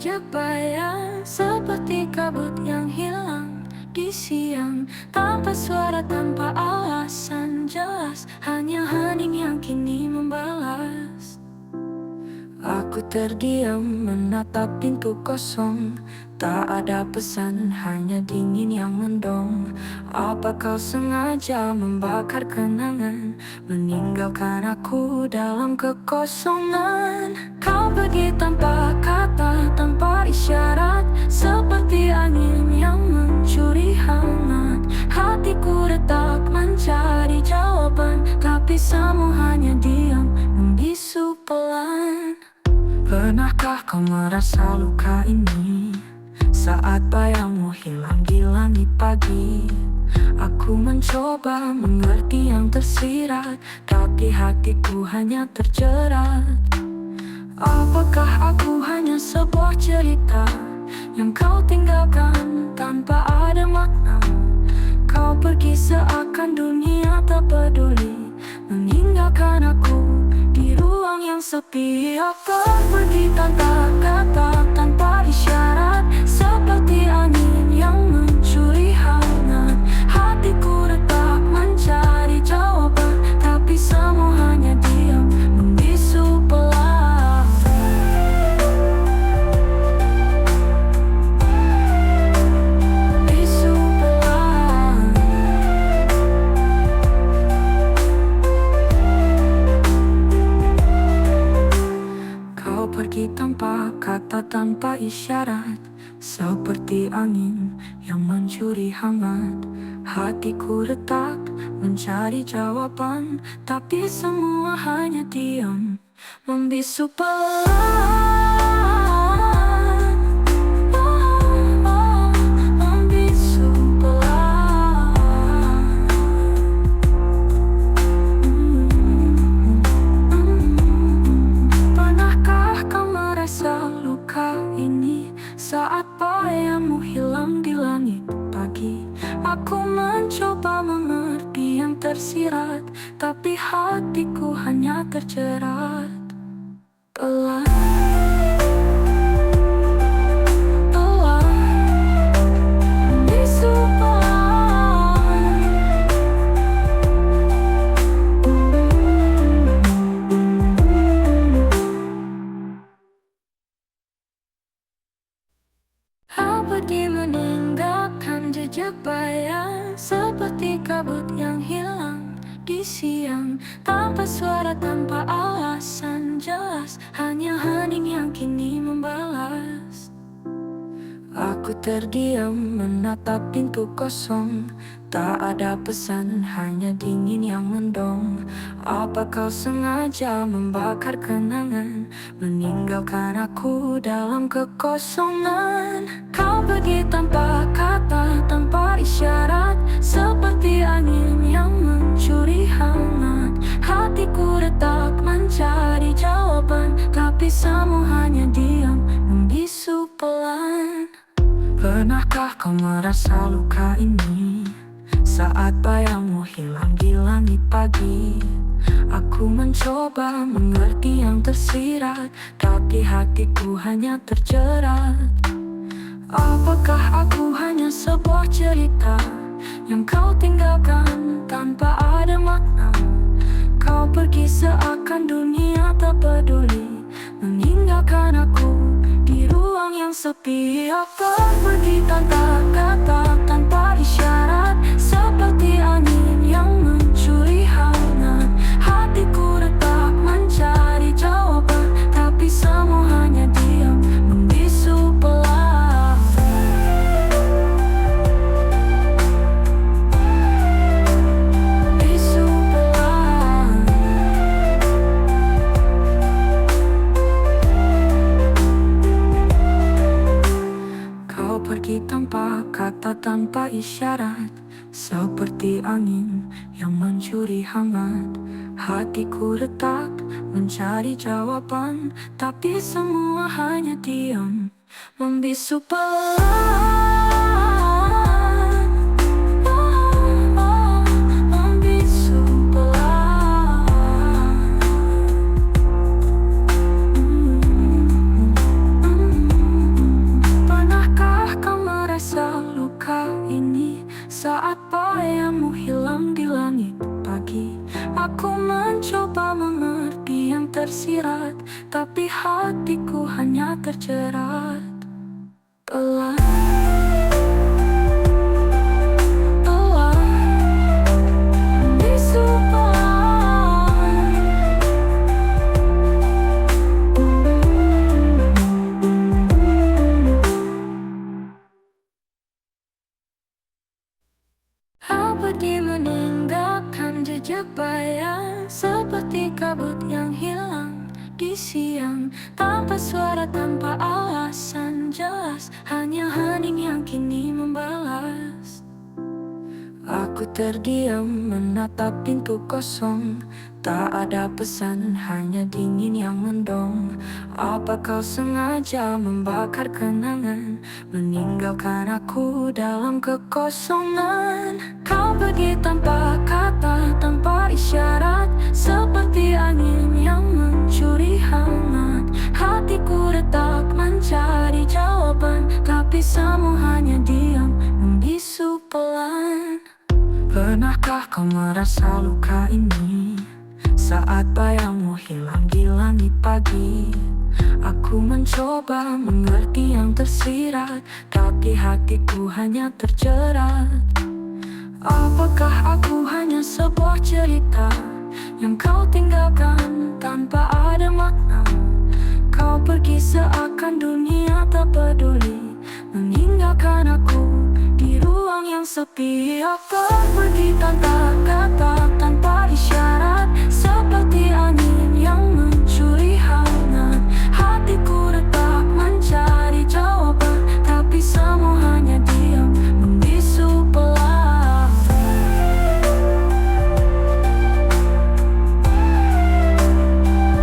jejak bayang, seperti kabut yang hilang di siang. Tanpa suara, tanpa alasan jelas, hanya hening yang kini membalas. Aku terdiam menatap pintu kosong. Tak ada pesan, hanya dingin yang mendong. Apa kau sengaja membakar kenangan, meninggalkan aku dalam kekosongan? Kau pergi tanpa kata, tanpa isyarat, seperti angin yang mencuri hangat. Hatiku retak mencari jawaban, tapi semua hanya diam, membisu pelan. Pernahkah kau merasa luka ini saat bayangmu hilang di langit pagi? Aku mencoba mengerti yang tersirat, tapi hatiku hanya terjerat. Apakah aku hanya sebuah cerita yang kau tinggalkan tanpa ada makna? Kau pergi seakan dunia tak peduli, meninggalkan aku di ruang yang sepi. Kau pergi tanpa kata, tanpa isyarat, seperti angin yang mencuri hangat. Hatiku retak mencari jawaban, tapi semua hanya diam, membisu pelan. Bisu pelan. Kau pergi tanpa kata, tanpa isyarat, seperti angin yang mencuri hangat. Hatiku retak mencari jawaban, tapi semua hanya diam, membisu pelan. Membisu pelan. Pernahkah kau merasa luka ini saat bayangmu hilang di langit pagi? Aku mencoba mengerti yang tersirat, tapi hatiku hanya terjerat. Pelan, pelan, bisu pelan. Kau pergi meninggalkan jejak bayang, seperti kabut yang hilang di siang. Tanpa suara, tanpa alasan jelas, hanya hening yang kini membalas. Aku terdiam menatap pintu kosong. Tak ada pesan, hanya dingin yang mendong. Apa kau sengaja membakar kenangan, meninggalkan aku dalam kekosongan? Kau pergi tanpa kata, tanpa isyarat, seperti angin yang mencuri hangat. Hatiku retak mencari jawaban, tapi semua hanya diam, membisu pelan. Pernahkah kau merasa luka ini saat bayangmu hilang di langit pagi? Aku mencoba mengerti yang tersirat, tapi hatiku hanya terjerat. Apakah aku hanya sebuah cerita yang kau tinggalkan tanpa ada makna? Kau pergi seakan dunia tak peduli, meninggalkan aku di ruang yang sepi. Kau pergi tanpa kata, tanpa isyarat, seperti angin yang mencuri hangat. Hatiku retak mencari jawaban, tapi semua hanya diam, membisu pelan. Bisu pelan. Kau pergi tanpa kata, tanpa isyarat, seperti angin yang mencuri hangat. Hatiku retak mencari jawaban, tapi semua hanya diam, membisu pelan. Membisu pelan. tapi hatiku hanya terjerat. Pelan, pelan, bisu pelan. Kau pergi meninggalkan jejak bayang seperti kabut yang hilang di siang, tanpa suara, tanpa alasan jelas, hanya hening yang kini membalas. Aku terdiam menatap pintu kosong, tak ada pesan, hanya dingin yang mendong. Apa kau sengaja membakar kenangan, meninggalkan aku dalam kekosongan? Kau pergi tanpa kata, tanpa isyarat, seperti angin yang mencuri hangat. Hatiku retak mencari jawaban, tapi semua hanya diam, membisu pelan. Pernahkah kau merasa luka ini saat bayangmu hilang di langit pagi? Aku mencoba mengerti yang tersirat, tapi hatiku hanya terjerat. Apakah aku hanya sebuah cerita yang kau tinggalkan tanpa ada makna? Kau pergi seakan dunia tak peduli, meninggalkan aku di ruang yang sepi. Aku pergi tanpa kata, tanpa isyarat, seperti angin yang mencuri hangat. Hatiku retak mencari jawaban, tapi semua hanya diam, membisu pelan.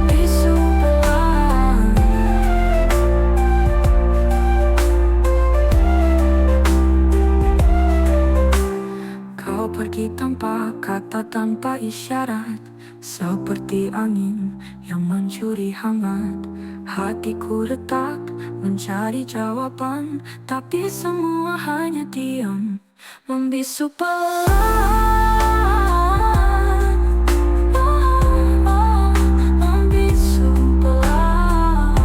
Bisu pelan. Kau pergi tanpa kata, tanpa isyarat, seperti angin yang mencuri hangat. Hatiku retak mencari jawaban, tapi semua hanya diam, membisu pelan. Oh, oh, membisu pelan.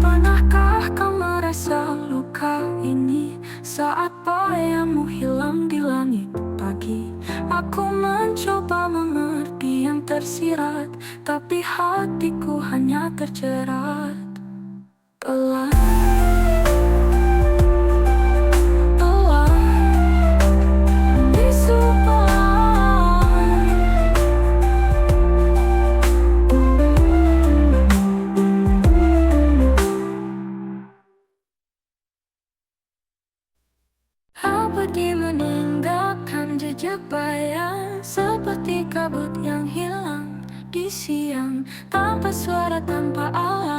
Pernahkah kau merasa luka ini saat bayangmu hilang di langit pagi? Aku mencoba mengerti yang tersirat, tapi hatiku hanya terjerat. Pelan, pelan, bisu pelan. Kau pergi meninggalkan jejak bayang seperti kabut yang hilang di siang, tanpa suara, tanpa alasan.